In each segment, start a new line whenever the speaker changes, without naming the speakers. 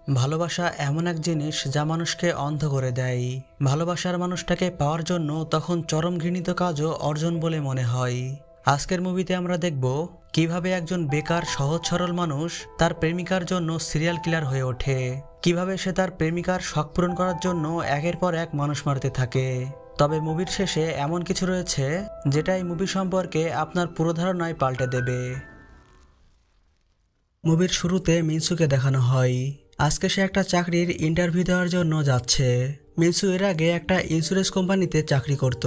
ভালোবাসা এমন এক জিনিস যা মানুষকে অন্ধ করে দেয়। ভালোবাসার মানুষটাকে পাওয়ার জন্য তখন চরম ঘৃণিত কাজও অর্জন বলে মনে হয়। আজকের মুভিতে আমরা দেখব কিভাবে একজন বেকার সহজ সরল মানুষ তার প্রেমিকার জন্য সিরিয়াল কিলার হয়ে ওঠে, কিভাবে সে তার প্রেমিকার শখ পূরণ করার জন্য একের পর এক মানুষ মারতে থাকে। তবে মুভির শেষে এমন কিছু রয়েছে যেটা এই মুভি সম্পর্কে আপনার পুরো ধারণায় পাল্টে দেবে। মুভির শুরুতে মিনসুকে দেখানো হয় আজকে সে একটা চাকরির ইন্টারভিউ দেওয়ার জন্য যাচ্ছে। মিনসু এর আগে একটা ইন্স্যুরেন্স কোম্পানিতে চাকরি করত,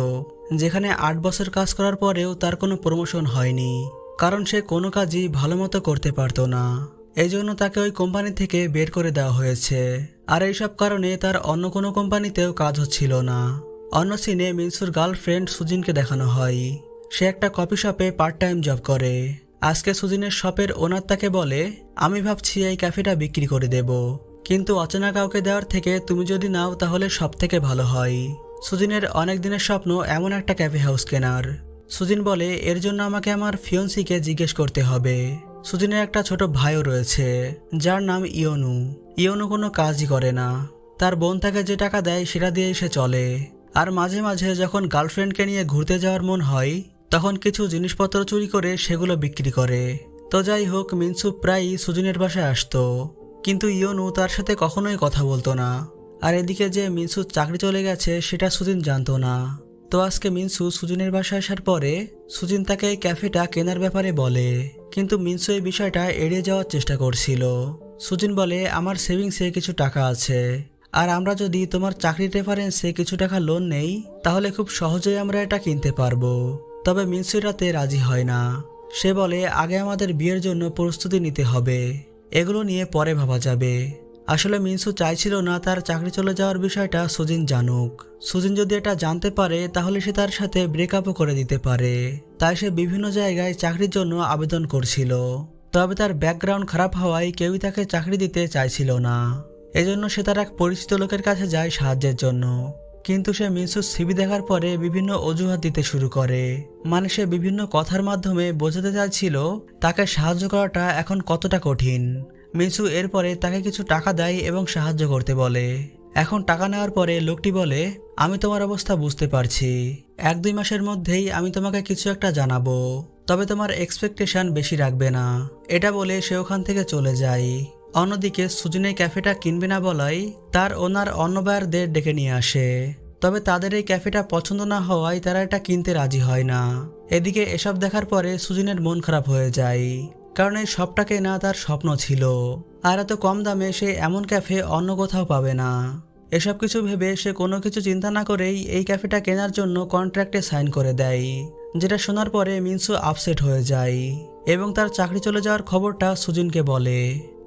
যেখানে 8 বছর কাজ করার পরেও তার কোনো প্রমোশন হয়নি, কারণ সে কোনো কাজই ভালো মতো করতে পারতো না। এই জন্য তাকে ওই কোম্পানি থেকে বের করে দেওয়া হয়েছে। আর এইসব কারণে তার অন্য কোনো কোম্পানিতেও কাজ হচ্ছিল না। অন্য সিনে মিনসুর গার্লফ্রেন্ড সুজিনকে দেখানো হয় সে একটা কফি শপে পার্ট টাইম জব করে। আজকে সুজিনের শপের ওনার তাকে বলে, আমি ভাবছি এই ক্যাফেটা বিক্রি করে দেব, কিন্তু অচেনা কাউকে দেওয়ার থেকে তুমি যদি নাও তাহলে সব থেকে ভালো হয়। সুজিনের অনেক দিনের স্বপ্ন এমন একটা ক্যাফে হাউস কেনার। সুজিন বলে, এর জন্য আমাকে আমার ফিয়ন্সিকে জিজ্ঞেস করতে হবে। সুজিনের একটা ছোট ভাইও রয়েছে যার নাম ইয়নু। ইয়নু কোনো কাজই করে না, তার বোন তাকে যে টাকা দেয় সেটা দিয়েই সে চলে। আর মাঝে মাঝে যখন গার্লফ্রেন্ডকে নিয়ে ঘুরতে যাওয়ার মন হয় তখন কিছু জিনিসপত্র চুরি করে সেগুলো বিক্রি করে। তো যাই হোক, মিনসু প্রায়ই সুজিনের বাসায় আসতো, কিন্তু ইয়নু তার সাথে কখনোই কথা বলতো না। আর এদিকে যে মিনসু চাকরি চলে গেছে সেটা সুজিন জানতো না। তো আজকে মিনসু সুজিনের বাসায় আসার পরে সুজিন তাকে এই ক্যাফেটা কেনার ব্যাপারে বলে, কিন্তু মিনসু এই বিষয়টা এড়িয়ে যাওয়ার চেষ্টা করছিল। সুজিন বলে, আমার সেভিংসে কিছু টাকা আছে, আর আমরা যদি তোমার চাকরির রেফারেন্সে কিছু টাকা লোন নেই তাহলে খুব সহজেই আমরা এটা কিনতে পারবো। তবে মিনসু এটাতে রাজি হয় না। সে বলে, আগে আমাদের বিয়ের জন্য প্রস্তুতি নিতে হবে, এগুলো নিয়ে পরে ভাবা যাবে। আসলে মিনসু চাইছিল না তার চাকরি চলে যাওয়ার বিষয়টা সুজিন জানুক। সুজিন যদি এটা জানতে পারে তাহলে সে তার সাথে ব্রেকআপও করে দিতে পারে। তাই সে বিভিন্ন জায়গায় চাকরির জন্য আবেদন করছিল, তবে তার ব্যাকগ্রাউন্ড খারাপ হওয়ায় কেউই তাকে চাকরি দিতে চাইছিল না। এজন্য সে তার এক পরিচিত লোকের কাছে যায় সাহায্যের জন্য, কিন্তু সে মিনসুর সিভি দেখার পরে বিভিন্ন অজুহাত দিতে শুরু করে। মানে সে বিভিন্ন কথার মাধ্যমে বোঝাতে চাইছিল তাকে সাহায্য করাটা এখন কতটা কঠিন। মিনসু এরপরে তাকে কিছু টাকা দেয় এবং সাহায্য করতে বলে। এখন টাকা নেওয়ার পরে লোকটি বলে, আমি তোমার অবস্থা বুঝতে পারছি, 1-2 মাসের মধ্যেই আমি তোমাকে কিছু একটা জানাবো, তবে তোমার এক্সপেকটেশন বেশি রাখবে না। এটা বলে সে ওখান থেকে চলে যায়। অন্যদিকে সুজিনের ক্যাফেটা কিনবে না বলাই তার ওনার অন্য বায়ারদের ডেকে নিয়ে আসে, তবে তাদের এই ক্যাফেটা পছন্দ না হওয়ায় তারা এটা কিনতে রাজি হয় না। এদিকে এসব দেখার পরে সুজিনের মন খারাপ হয়ে যায়, কারণ এই সবটা কেনা তার স্বপ্ন ছিল, আর এত কম দামে সে এমন ক্যাফে অন্য কোথাও পাবে না। এসব কিছু ভেবে সে কোনো কিছু চিন্তা না করেই এই ক্যাফেটা কেনার জন্য কন্ট্রাক্টে সাইন করে দেয়, যেটা শোনার পরে মিনসু আপসেট হয়ে যায় এবং তার চাকরি চলে যাওয়ার খবরটা সুজিনকে বলে।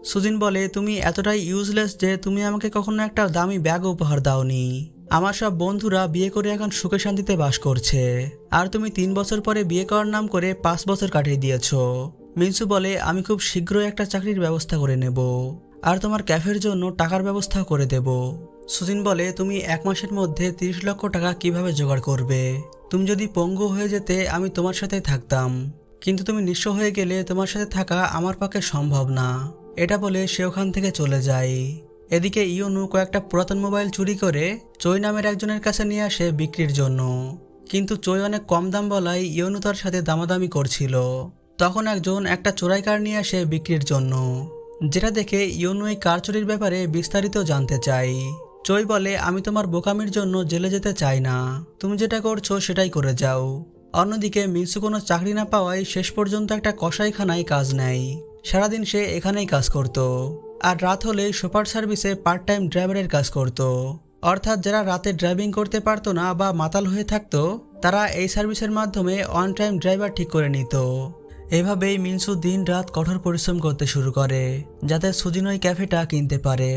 সুজিন বলে, তুমি এতটাই ইউজলেস যে তুমি আমাকে কখনো একটা দামি ব্যাগ উপহার দাওনি। আমার সব বন্ধুরা বিয়ে করে এখন সুখে শান্তিতে বাস করছে, আর তুমি 3 বছর পরে বিয়ে করার নাম করে 5 বছর কাটিয়ে দিয়েছ। মিনসু বলে, আমি খুব শীঘ্রই একটা চাকরির ব্যবস্থা করে নেব, আর তোমার ক্যাফের জন্য টাকার ব্যবস্থা করে দেব। সুজিন বলে, তুমি 1 মাসের মধ্যে 30 লক্ষ টাকা কিভাবে জোগাড় করবে? তুমি যদি পঙ্গু হয়ে যেতে আমি তোমার সাথে থাকতাম, কিন্তু তুমি নিঃস্ব হয়ে গেলে তোমার সাথে থাকা আমার পক্ষে সম্ভব না। এটা বলে সে ওখান থেকে চলে যায়। এদিকে ইয়নু কয়েকটা পুরাতন মোবাইল চুরি করে চৈ নামের একজনের কাছে নিয়ে আসে বিক্রির জন্য, কিন্তু চৈ অনেক কম দাম বলায় ইয়নু তার সাথে দামাদামি করছিল। তখন একজন একটা চোরাই কার নিয়ে আসে বিক্রির জন্য, যেটা দেখে ইয়নু এই কার চুরির ব্যাপারে বিস্তারিত জানতে চাই। চৈ বলে, আমি তোমার বোকামির জন্য জেলে যেতে চাই না, তুমি যেটা করছো সেটাই করে যাও। অন্যদিকে মিনসু কোনো চাকরি না পাওয়ায় শেষ পর্যন্ত একটা কসাইখানায় কাজ নেয়। সারাদিন সে এখানেই কাজ করত, আর রাত হলে সুপার সার্ভিসে পার্ট টাইম ড্রাইভারের কাজ করত। অর্থাৎ যারা রাতে ড্রাইভিং করতে পারতো না বা মাতাল হয়ে থাকতো তারা এই সার্ভিসের মাধ্যমে অন টাইম ড্রাইভার ঠিক করে নিত। এভাবেই মিনসু দিন রাত কঠোর পরিশ্রম করতে শুরু করে যাতে সুজিন ওই ক্যাফেটা কিনতে পারে।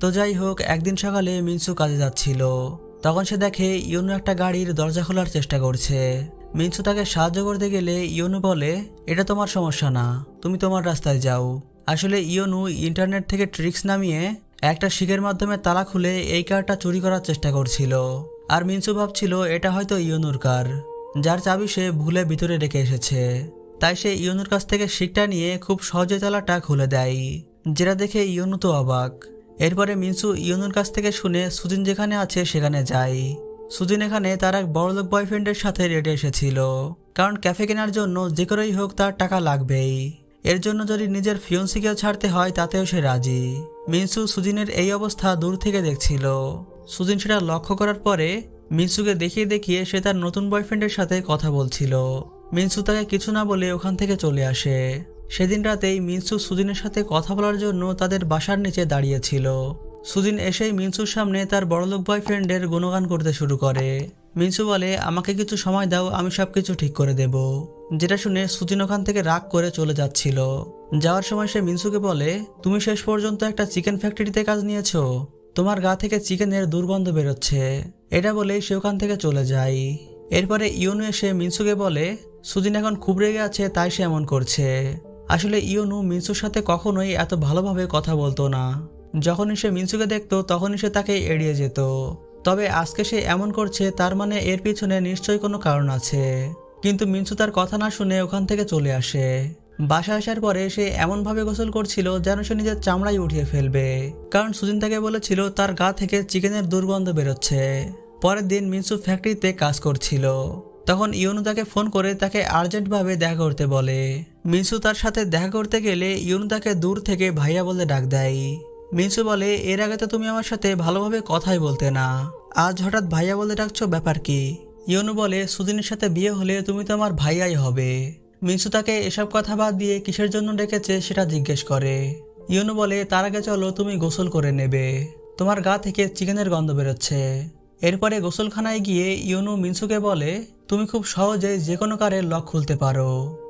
তো যাই হোক, একদিন সকালে মিনসু কাজে যাচ্ছিল, তখন সে দেখে ইয়নু একটা গাড়ির দরজা খোলার চেষ্টা করছে। মিনসু তাকে সাহায্য করতে গেলে ইয়নু বলে, এটা তোমার সমস্যা না, তুমি তোমার রাস্তায় যাও। আসলে ইয়নু ইন্টারনেট থেকে ট্রিক্স নামিয়ে একটা শিখের মাধ্যমে তালা খুলে এই কারটা চুরি করার চেষ্টা করছিল, আর মিনসু ভাবছিল এটা হয়তো ইয়নুর কার, যার চাবি সে ভুলে ভিতরে রেখে এসেছে। তাই সে ইয়নুর কাছ থেকে শিকটা নিয়ে খুব সহজে তালাটা খুলে দেয়, যেটা দেখে ইয়নু তো অবাক। এরপরে মিনসু ইয়নুর কাছ থেকে শুনে সুজিন যেখানে আছে সেখানে যায়। সুজিন এখানে তার এক বড়লোক বয়ফ্রেন্ডের সাথে রেডে এসেছিল, কারণ ক্যাফে কেনার জন্য যে করেই হোক তার টাকা লাগবেই। এর জন্য যদি নিজের ফিয়ন্সিকেও ছাড়তে হয় তাতেও সে রাজি। মিনসু সুজিনের এই অবস্থা দূর থেকে দেখছিল। সুজিন সেটা লক্ষ্য করার পরে মিনসুকে দেখিয়ে দেখিয়ে সে তার নতুন বয়ফ্রেন্ডের সাথে কথা বলছিল। মিনসু তাকে কিছু না বলে ওখান থেকে চলে আসে। সেদিন রাতেই মিনসু সুজিনের সাথে কথা বলার জন্য তাদের বাসার নিচে দাঁড়িয়েছিল। সুজিন এসেই মিনসুর সামনে তার বড়লোক বয়ফ্রেন্ডের গুণগান করতে শুরু করে। মিনসু বলে, আমাকে কিছু সময় দাও, আমি সবকিছু ঠিক করে দেব। যেটা শুনে সুজিন ওখান থেকে রাগ করে চলে যাচ্ছিল। যাওয়ার সময় সে মিনসুকে বলে, তুমি শেষ পর্যন্ত একটা চিকেন ফ্যাক্টরিতে কাজ নিয়েছো, তোমার গা থেকে চিকেনের দুর্গন্ধ বেরোচ্ছে। এটা বলেই সে ওখান থেকে চলে যায়। এরপরে ইয়নু এসে মিনসুকে বলে, সুজিন এখন খুব রেগে আছে তাই সে এমন করছে। আসলে ইয়নু মিনসুর সাথে কখনোই এত ভালোভাবে কথা বলতো না। যখনই সে মিনসুকে দেখতো তখনই সে তাকে এড়িয়ে যেত। তবে আজকে সে এমন করছে তার মানে এর পিছনে নিশ্চয়ই কোনো কারণ আছে। কিন্তু মিনসু তার কথা না শুনে ওখান থেকে চলে আসে। বাসায় আসার পরে সে এমনভাবে গোসল করছিল যেন সে নিজের চামড়াই উঠিয়ে ফেলবে, কারণ সুজিন তাকে বলেছিল তার গা থেকে চিকেনের দুর্গন্ধ বেরোচ্ছে। পরের দিন মিনসু ফ্যাক্টরিতে কাজ করছিল। তখন ইয়নু তাকে ফোন করে তাকে আর্জেন্টভাবে দেখা করতে বলে। মিনসু তার সাথে দেখা করতে গেলে ইয়নু তাকে দূর থেকে ভাইয়া বলে ডাক দেয়। মিনসু বলে, এর আগে তো তুমি আমার সাথে ভালোভাবে কথাই বলতে না, আজ হঠাৎ ভাইয়া বলে ডাকছো, ব্যাপার কি? ইয়নু বলে, সুজিনের সাথে বিয়ে হলে তুমি তো আমার ভাইয়াই হবে। মিনসু তাকে এসব কথা বাদ দিয়ে কিসের জন্য ডেকেছে সেটা জিজ্ঞেস করে। ইয়নু বলে, তার আগে চলো তুমি গোসল করে নেবে, তোমার গা থেকে চিকেনের গন্ধ বেরোচ্ছে। এরপরে গোসলখানায় গিয়ে ইয়নু মিনসুকে বলে, তুমি খুব সহজেই যে কোনো কারের লক খুলতে পারো।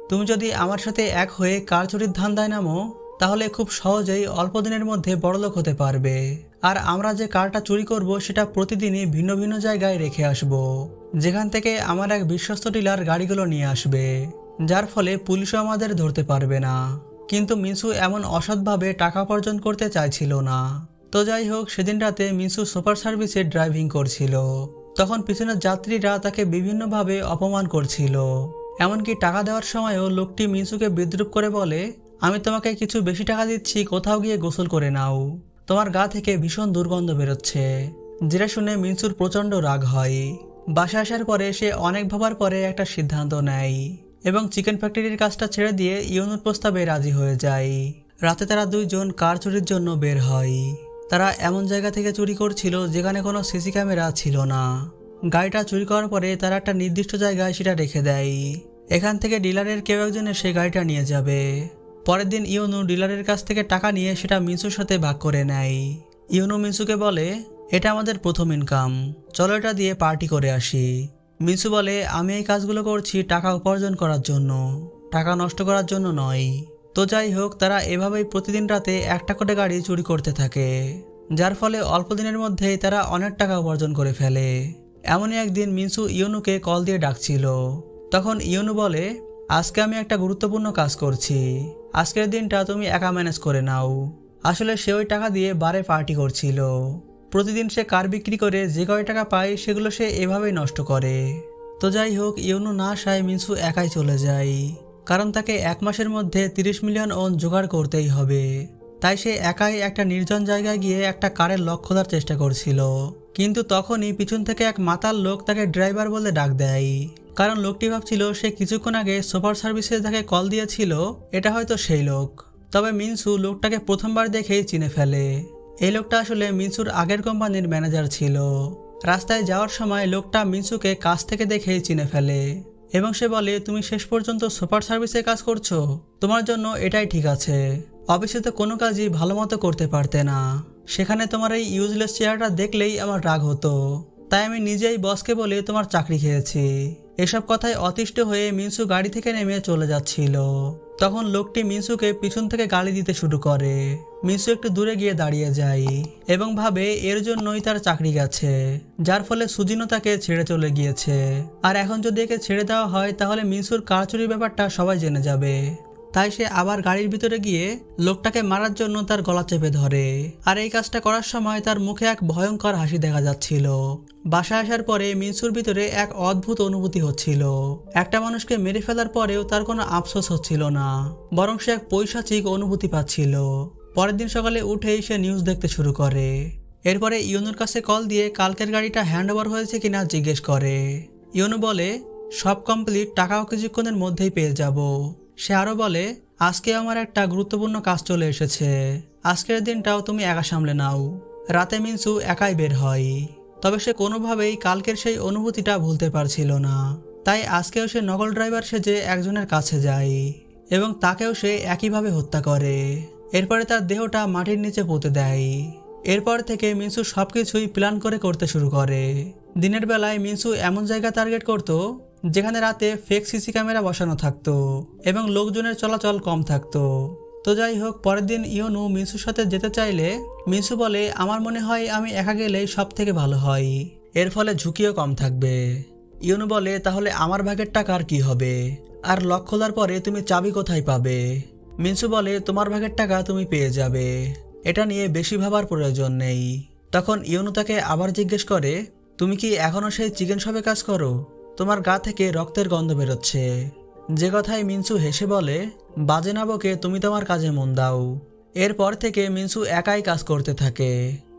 তুমি যদি আমার সাথে এক হয়ে কার চুরির ধান্দায় নামো তাহলে খুব সহজেই অল্প দিনের মধ্যে বড়লোক হতে পারবে। আর আমরা যে কারটা চুরি করব সেটা প্রতিদিনই ভিন্ন ভিন্ন জায়গায় রেখে আসব, যেখান থেকে আমার এক বিশ্বস্ত ডিলার গাড়িগুলো নিয়ে আসবে, যার ফলে পুলিশও আমাদের ধরতে পারবে না। কিন্তু মিনসু এমন অসৎভাবে টাকা উপার্জন করতে চাইছিল না। তো যাই হোক, সেদিন রাতে মিনসু সুপার সার্ভিসে ড্রাইভিং করছিল। তখন পিছনের যাত্রীরা তাকে বিভিন্নভাবে অপমান করছিল। এমনকি টাকা দেওয়ার সময়ও লোকটি মিনসুকে বিদ্রূপ করে বলে, আমি তোমাকে কিছু বেশি টাকা দিচ্ছি, কোথাও গিয়ে গোসল করে নাও, তোমার গা থেকে ভীষণ দুর্গন্ধ বেরোচ্ছে। যেটা শুনে মিনসুর প্রচণ্ড রাগ হয়। বাসায় আসার পরে সে অনেক ভাবার পরে একটা সিদ্ধান্ত নেয় এবং চিকেন ফ্যাক্টরির কাজটা ছেড়ে দিয়ে ইয়নুর প্রস্তাবে রাজি হয়ে যায়। রাতে তারা দুইজন কার চুরির জন্য বের হয়। তারা এমন জায়গা থেকে চুরি করছিল যেখানে কোনো সিসি ক্যামেরা ছিল না। গাড়িটা চুরি করার পরে তারা একটা নির্দিষ্ট জায়গায় সেটা রেখে দেয়। এখান থেকে ডিলারের কেউ একজন এসে গাড়িটা নিয়ে যাবে। পরের দিন ইয়নু ডিলারের কাছ থেকে টাকা নিয়ে সেটা মিনসুর সাথে ভাগ করে নেয়। ইয়নু মিনসুকে বলে, এটা আমাদের প্রথম ইনকাম, চলো এটা দিয়ে পার্টি করে আসি। মিনসু বলে, আমি এই কাজগুলো করছি টাকা উপার্জন করার জন্য, টাকা নষ্ট করার জন্য নয়। তো যাই হোক, তারা এভাবেই প্রতিদিন রাতে একটা করে গাড়ি চুরি করতে থাকে, যার ফলে অল্প দিনের মধ্যেই তারা অনেক টাকা উপার্জন করে ফেলে। এমনই একদিন মিনসু ইয়নুকে কল দিয়ে ডাকছিল। তখন ইয়নু বলে, আজকে আমি একটা গুরুত্বপূর্ণ কাজ করছি, আজকের দিনটা তুমি একা ম্যানেজ করে নাও। আসলে সে ওই টাকা দিয়ে বারে পার্টি করছিল। প্রতিদিন সে কার বিক্রি করে যে কয় টাকা পায় সেগুলো সে এভাবেই নষ্ট করে। তো যাই হোক, ইয়নু না আসায় মিনসু একাই চলে যায়, কারণ তাকে এক মাসের মধ্যে 30 মিলিয়ন ওন জোগাড় করতেই হবে। তাই সে একাই একটা নির্জন জায়গায় গিয়ে একটা কারের লক খোলার চেষ্টা করছিল। কিন্তু তখনই পিছন থেকে এক মাতাল লোক তাকে ড্রাইভার বলে ডাক দেয়, কারণ লোকটি ভাবছিল সে কিছুক্ষণ আগে সুপার সার্ভিসে যাকে কল দিয়েছিল এটা হয়তো সেই লোক। তবে মিনসু লোকটাকে প্রথমবার দেখেই চিনে ফেলে। এই লোকটা আসলে মিনসুর আগের কোম্পানির ম্যানেজার ছিল। রাস্তায় যাওয়ার সময় লোকটা মিনসুকে কাছ থেকে দেখেই চিনে ফেলে এবং সে বলে, তুমি শেষ পর্যন্ত সুপার সার্ভিসে কাজ করছো, তোমার জন্য এটাই ঠিক আছে। অফিসে তো কোনো কাজই ভালো মতো করতে পারতে না, সেখানে তোমার এই ইউজলেস চেহারাটা দেখলেই আমার রাগ হতো, তাই আমি নিজেই বসকে বলে তোমার চাকরি খেয়েছি। এসব কথায় অতিষ্ঠ হয়ে মিনসু গাড়ি থেকে নেমে চলে যাচ্ছিল। তখন লোকটি মিনসুকে পিছন থেকে গালি দিতে শুরু করে। মিনসু একটু দূরে গিয়ে দাঁড়িয়ে যায় এবং ভাবে এর জন্যই তার চাকরি গেছে, যার ফলে সুজিনও তাকে ছেড়ে চলে গিয়েছে। আর এখন যদি একে ছেড়ে দেওয়া হয় তাহলে মিনসুর কার চুরির ব্যাপারটা সবাই জেনে যাবে। তাই সে আবার গাড়ির ভিতরে গিয়ে লোকটাকে মারার জন্য তার গলা চেপে ধরে। আর এই কাজটা করার সময় তার মুখে এক ভয়ঙ্কর হাসি দেখা যাচ্ছিল। বাসায় আসার পরে মিনসুর ভিতরে এক অদ্ভুত অনুভূতি হচ্ছিল। একটা মানুষকে মেরে ফেলার পরেও তার কোনো আফসোস হচ্ছিল না, বরং সে এক পৈশাচিক অনুভূতি পাচ্ছিল। পরের দিন সকালে উঠেই সে নিউজ দেখতে শুরু করে। এরপরে ইউনুর কাছে কল দিয়ে কালকের গাড়িটা হ্যান্ড ওভার হয়েছে কিনা জিজ্ঞেস করে। ইউনু বলে সব কমপ্লিট, টাকাও কিছুক্ষণের মধ্যেই পেয়ে যাব। সে আরও বলে আজকে আমার একটা গুরুত্বপূর্ণ কাজ চলে এসেছে, আজকের দিনটাও তুমি একা সামলে নাও। রাতে মিনসু একাই বের হয়, তবে সে কোনোভাবেই কালকের সেই অনুভূতিটা ভুলতে পারছিল না। তাই আজকেও সে নকল ড্রাইভার সেজে একজনের কাছে যায় এবং তাকেও সে একইভাবে হত্যা করে। এরপরে তার দেহটা মাটির নিচে পুঁতে দেয়। এরপর থেকে মিনসু সবকিছুই প্ল্যান করে করতে শুরু করে। দিনের বেলায় মিনসু এমন জায়গা টার্গেট করত যেখানে রাতে ফেক সিসি ক্যামেরা বসানো থাকতো এবং লোকজনের চলাচল কম থাকতো। তো যাই হোক, পরের দিন ইউনু মিনসুর সাথে যেতে চাইলে মিনসু বলে আমার মনে হয় আমি একা গেলেই সব থেকে ভালো হয়, এর ফলে ঝুঁকিও কম থাকবে। ইউনু বলে তাহলে আমার ভাগের টাকার কি হবে, আর লক খোলার পরে তুমি চাবি কোথায় পাবে? মিনসু বলে তোমার ভাগের টাকা তুমি পেয়ে যাবে, এটা নিয়ে বেশি ভাবার প্রয়োজন নেই। তখন ইউনু তাকে আবার জিজ্ঞেস করে তুমি কি এখনো সেই চিকেন শপে কাজ করো? তোমার গা থেকে রক্তের গন্ধ বেরোচ্ছে। যে কথায় মিনসু হেসে বলে বাজে না বকে, তুমি তোমার কাজে মন দাও। এরপর থেকে মিনসু একাই কাজ করতে থাকে।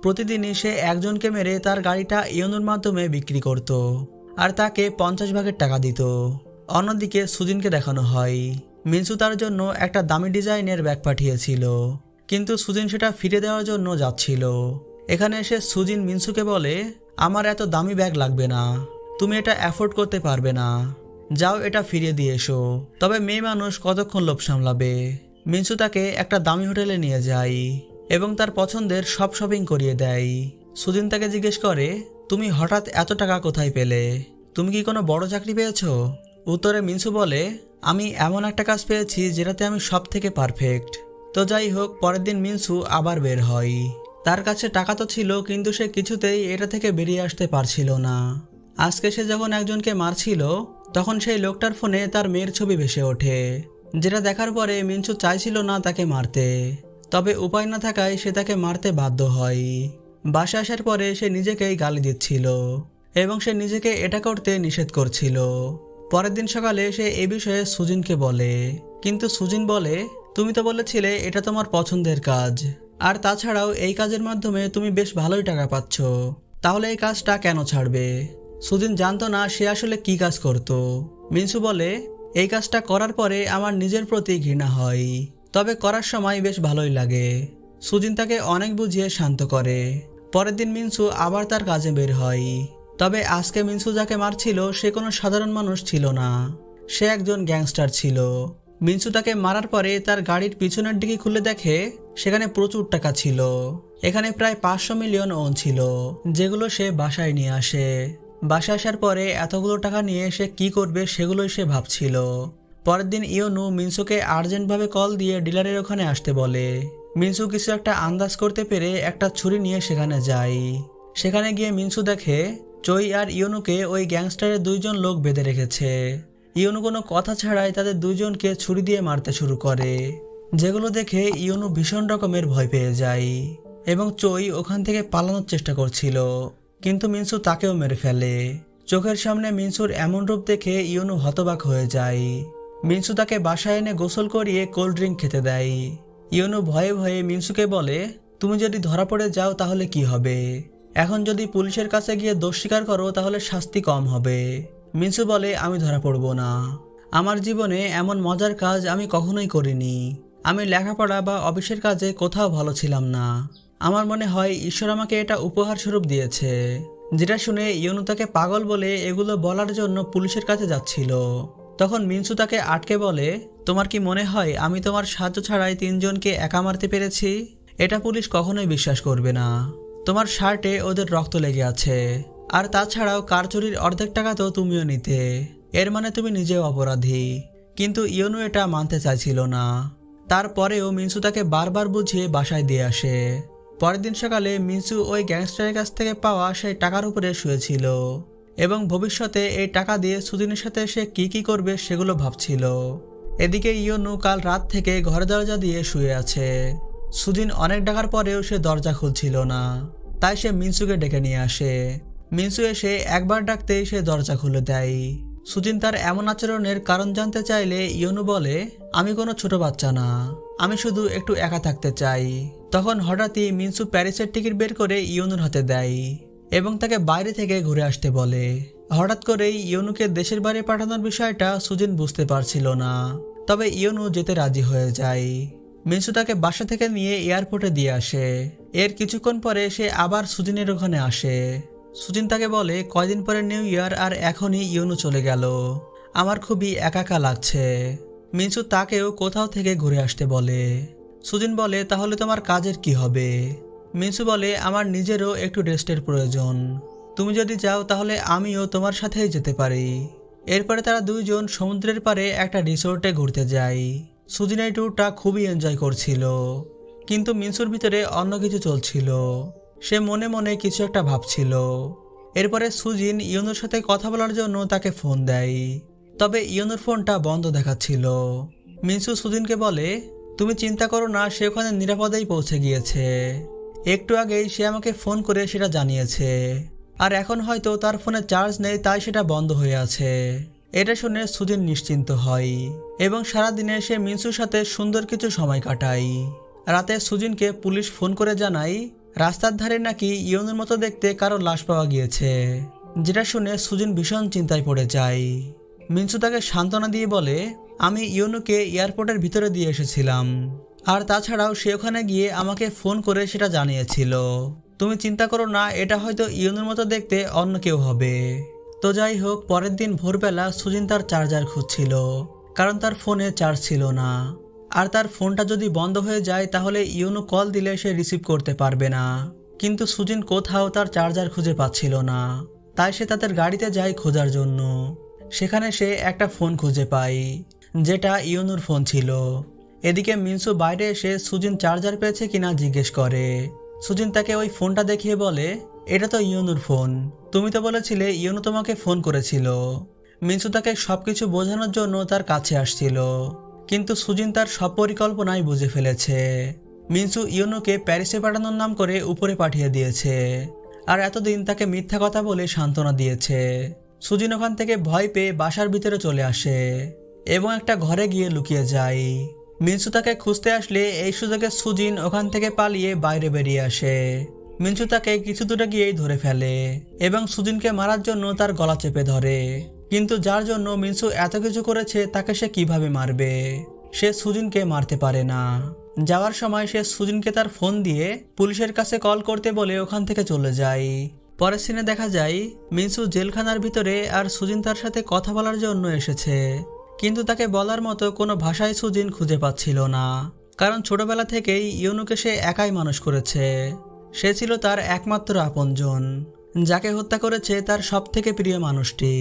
প্রতিদিনই সে একজনকে মেরে তার গাড়িটা ইউনুর মাধ্যমে বিক্রি করত আর তাকে 50 ভাগের টাকা দিত। অন্যদিকে সুজিনকে দেখানো হয় মিনসু তার জন্য একটা দামি ডিজাইনের ব্যাগ পাঠিয়েছিল, কিন্তু সুজিন সেটা ফিরে দেওয়ার জন্য যাচ্ছিল। এখানে এসে সুজিন মিনসুকে বলে আমার এত দামি ব্যাগ লাগবে না, তুমি এটা অ্যাফোর্ড করতে পারবে না, যাও এটা ফিরিয়ে দিয়ে এসো। তবে মেয়ে মানুষ কতক্ষণ লোভ সামলাবে। মিনসু তাকে একটা দামি হোটেলে নিয়ে যায় এবং তার পছন্দের সব শপিং করিয়ে দেয়। সুজিন তাকে জিজ্ঞেস করে তুমি হঠাৎ এত টাকা কোথায় পেলে? তুমি কি কোনো বড় চাকরি পেয়েছো? উত্তরে মিনসু বলে আমি এমন একটা কাজ পেয়েছি যেটাতে আমি সব থেকে পারফেক্ট। তো যাই হোক, পরের দিন মিনসু আবার বের হয়। তার কাছে টাকা তো ছিল, কিন্তু সে কিছুতেই এটা থেকে বেরিয়ে আসতে পারছিল না। আজকে সে যখন একজনকে মারছিল তখন সেই লোকটার ফোনে তার মেয়ের ছবি ভেসে ওঠে, যেটা দেখার পরে মিনসু চাইছিল না তাকে মারতে, তবে উপায় না থাকায় সে তাকে মারতে বাধ্য হয়। বাসায় আসার পরে সে নিজেকেই গালি দিচ্ছিল এবং সে নিজেকে এটা করতে নিষেধ করছিল। পরের দিন সকালে সে এই বিষয়ে সুজিনকে বলে, কিন্তু সুজিন বলে তুমি তো বলেছিলে এটা তোমার পছন্দের কাজ, আর তাছাড়াও এই কাজের মাধ্যমে তুমি বেশ ভালোই টাকা পাচ্ছ, তাহলে এই কাজটা কেন ছাড়বে? সুজিন জানতো না সে আসলে কি কাজ করত। মিনসু বলে এই কাজটা করার পরে আমার নিজের প্রতি ঘৃণা হয়, তবে করার সময় বেশ ভালোই লাগে। সুজিন তাকে অনেক বুঝিয়ে শান্ত করে। পরের দিন মিনসু আবার তার কাজে বের হয়, তবে আজকে মিনসু যাকে মারছিল সে কোনো সাধারণ মানুষ ছিল না, সে একজন গ্যাংস্টার ছিল। মিনসু তাকে মারার পরে তার গাড়ির পিছনের দিকে খুলে দেখে সেখানে প্রচুর টাকা ছিল। এখানে প্রায় 500 মিলিয়ন ওন ছিল, যেগুলো সে বাসায় নিয়ে আসে। বাসায় আসার পরে এতগুলো টাকা নিয়ে সে কি করবে সেগুলোই সে ভাবছিল। পরের দিন ইউনু মিনসুকে আর্জেন্টভাবে কল দিয়ে ডিলারের ওখানে আসতে বলে। মিনসু কিছু একটা আন্দাজ করতে পেরে একটা ছুরি নিয়ে সেখানে যায়। সেখানে গিয়ে মিনসু দেখে চই আর ইউনুকে ওই গ্যাংস্টারের 2 জন লোক বেঁধে রেখেছে। ইউনু কোনো কথা ছাড়াই তাদের 2 জনকে ছুরি দিয়ে মারতে শুরু করে, যেগুলো দেখে ইউনু ভীষণ রকমের ভয় পেয়ে যায় এবং চই ওখান থেকে পালানোর চেষ্টা করছিল, কিন্তু মিনসু তাকেও মেরে ফেলে। চোখের সামনে মিনসুর এমন রূপ দেখে ইউনু হতবাক হয়ে যায়। মিনসু তাকে বাসায় এনে গোসল করিয়ে কোল্ড ড্রিঙ্ক খেতে দেয়। ইউনু ভয়ে ভয়ে মিনসুকে বলে তুমি যদি ধরা পড়ে যাও তাহলে কি হবে? এখন যদি পুলিশের কাছে গিয়ে দোষ স্বীকার করো তাহলে শাস্তি কম হবে। মিনসু বলে আমি ধরা পড়ব না, আমার জীবনে এমন মজার কাজ আমি কখনোই করিনি। আমি লেখাপড়া বা অফিসের কাজে কোথাও ভালো ছিলাম না, আমার মনে হয় ঈশ্বর আমাকে এটা উপহার স্বরূপ দিয়েছে। যেটা শুনে ইউনু তাকে পাগল বলে এগুলো বলার জন্য পুলিশের কাছে যাচ্ছিল। তখন মিনসু তাকে আটকে বলে তোমার কি মনে হয় আমি তোমার সাহায্য ছাড়াই 3 জনকে একা মারতে পেরেছি? এটা পুলিশ কখনোই বিশ্বাস করবে না। তোমার শার্টে ওদের রক্ত লেগে আছে, আর তাছাড়াও কার চুরির অর্ধেক টাকা তো তুমিও নিতে, এর মানে তুমি নিজেও অপরাধী। কিন্তু ইউনু এটা মানতে চাইছিল না। তারপরেও মিনসু তাকে বারবার বুঝিয়ে বাসায় দিয়ে আসে। পরের দিন সকালে মিনসু ওই গ্যাংস্টারের কাছ থেকে পাওয়া সেই টাকার উপরে শুয়েছিল এবং ভবিষ্যতে এই টাকা দিয়ে সুজিনের সাথে সে কি করবে সেগুলো ভাবছিল। এদিকে ইউনু কাল রাত থেকে ঘরে দরজা দিয়ে শুয়ে আছে। সুজিন অনেক ডাকার পরেও সে দরজা খুলছিল না, তাই সে মিনসুকে ডেকে নিয়ে আসে। মিনসু এসে একবার ডাকতেই সে দরজা খুলে দেয়। সুজিন তার এমন আচরণের কারণ জানতে চাইলে ইউনু বলে আমি কোনো ছোট বাচ্চা না, আমি শুধু একটু একা থাকতে চাই। তখন হঠাৎই মিনসু প্যারিসের টিকিট বের করে ইয়নুর হাতে দেয় এবং তাকে বাইরে থেকে ঘুরে আসতে বলে। হঠাৎ করেই ইয়নুকে দেশের বাইরে পাঠানোর বিষয়টা সুজিন বুঝতে পারছিল না, তবে ইয়নু যেতে রাজি হয়ে যায়। মিনসু তাকে বাসা থেকে নিয়ে এয়ারপোর্টে দিয়ে আসে। এর কিছুক্ষণ পরে সে আবার সুজিনের ওখানে আসে। সুজিন তাকে বলে, কয়দিন পরে নিউ ইয়ার আর এখনই ইয়নু চলে গেল, আমার খুবই একা লাগছে। মিনসু তাকেও কোথাও থেকে ঘুরে আসতে বলে। সুজিন বলে, তাহলে তোমার কাজের কি হবে? মিনসু বলে, আমার নিজেরও একটু রেস্টের প্রয়োজন, তুমি যদি চাও তাহলে আমিও তোমার সাথেই যেতে পারি। এরপরে তারা দুইজন সমুদ্রের পাড়ে একটা রিসোর্টে ঘুরতে যায়। সুজিন এই ট্যুরটা খুবই এনজয় করছিল, কিন্তু মিনসুর ভিতরে অন্য কিছু চলছিল। সে মনে মনে কিছু একটা ভাবছিল। এরপরে সুজিন ইয়নুর সাথে কথা বলার জন্য তাকে ফোন দেয়, তবে ইয়নুর ফোনটা বন্ধ দেখাচ্ছিল। মিনসু সুজিনকে বলে, তুমি চিন্তা করো না, সে ওখানে নিরাপদেই পৌঁছে গিয়েছে। একটু আগেই সে আমাকে ফোন করে সেটা জানিয়েছে, আর এখন হয়তো তার ফোনে চার্জ নেই, তাই সেটা বন্ধ হয়ে আছে। এটা শুনে সুজিন নিশ্চিন্ত হয় এবং সারাদিনে সে মিনসুর সাথে সুন্দর কিছু সময় কাটায়। রাতে সুজিনকে পুলিশ ফোন করে জানায় রাস্তার ধারে নাকি ইয়নুর মতো দেখতে কারো লাশ পাওয়া গিয়েছে, যেটা শুনে সুজিন ভীষণ চিন্তায় পড়ে যায়। মিনসু তাকে সান্ত্বনা দিয়ে বলে, আমি ইয়নুকে এয়ারপোর্টের ভিতরে দিয়ে এসেছিলাম, আর তাছাড়াও সে ওখানে গিয়ে আমাকে ফোন করে সেটা জানিয়েছিল। তুমি চিন্তা করো না, এটা হয়তো ইয়নুর মতো দেখতে অন্য কেউ হবে। তো যাই হোক, পরের দিন ভোরবেলা সুজিন তার চার্জার খুঁজছিল, কারণ তার ফোনে চার্জ ছিল না। আর তার ফোনটা যদি বন্ধ হয়ে যায় তাহলে ইয়নু কল দিলে সে রিসিভ করতে পারবে না। কিন্তু সুজিন কোথাও তার চার্জার খুঁজে পাচ্ছিল না, তাই সে তাদের গাড়িতে যায় খোঁজার জন্য। সেখানে সে একটা ফোন খুঁজে পায়, যেটা ইয়নুর ফোন ছিল। এদিকে মিনসু বাইরে এসে সুজিন চার্জার পেয়েছে কিনা জিজ্ঞেস করে। সুজিন তাকে ওই ফোনটা দেখিয়ে বলে, এটা তো ইয়নুর ফোন, তুমি তো বলেছিলে ইয়নু তোমাকে ফোন করেছিল। মিনসু তাকে সবকিছু বোঝানোর জন্য তার কাছে আসছিল, কিন্তু সুজিন তার সব পরিকল্পনাই বুঝে ফেলেছে। মিনসু ইয়নুকে প্যারিসে পাঠানোর নাম করে উপরে পাঠিয়ে দিয়েছে, আর এতদিন তাকে মিথ্যা কথা বলে সান্ত্বনা দিয়েছে। সুজিন ওখান থেকে ভয় পেয়ে বাসার ভিতরে চলে আসে এবং একটা ঘরে গিয়ে লুকিয়ে যায়। মিনসু তাকে খুঁজতে আসলে এই সুযোগে সুজিন ওখান থেকে পালিয়ে বাইরে বেরিয়ে আসে। মিনসু তাকে কিছু দূরে গিয়েই ধরে ফেলে এবং সুজিনকে মারার জন্য তার গলা চেপে ধরে, কিন্তু যার জন্য মিনসু এত কিছু করেছে তাকে সে কিভাবে মারবে? সে সুজিনকে মারতে পারে না। যাওয়ার সময় সে সুজিনকে তার ফোন দিয়ে পুলিশের কাছে কল করতে বলে ওখান থেকে চলে যায়। পরের সিনে দেখা যায় মিনসু জেলখানার ভিতরে, আর সুজিন তার সাথে কথা বলার জন্য এসেছে, কিন্তু তাকে বলার মতো কোনো ভাষাই সুজিন খুঁজে পাচ্ছিল না, কারণ ছোটবেলা থেকেই ইয়নুকে সে একাই মানুষ করেছে। সে ছিল তার একমাত্র আপনজন, যাকে হত্যা করেছে তার সব থেকে প্রিয় মানুষটি।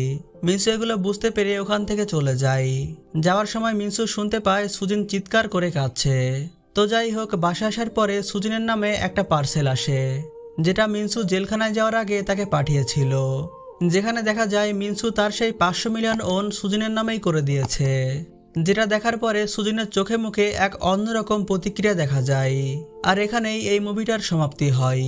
মিনসু এগুলো বুঝতে পেরে ওখান থেকে চলে যায়। যাওয়ার সময় মিনসু শুনতে পায় সুজিন চিৎকার করে কাঁদছে। তো যাই হোক, বাসা আসার পরে সুজিনের নামে একটা পার্সেল আসে, যেটা মিনসু জেলখানায় যাওয়ার আগে তাকে পাঠিয়েছিল, যেখানে দেখা যায় মিনসু তার সেই 500 মিলিয়ন ওন সুজিনের নামেই করে দিয়েছে। যেটা দেখার পরে সুজিনের চোখে মুখে এক অন্যরকম প্রতিক্রিয়া দেখা যায়। আর এখানেই এই মুভিটার সমাপ্তি হয়।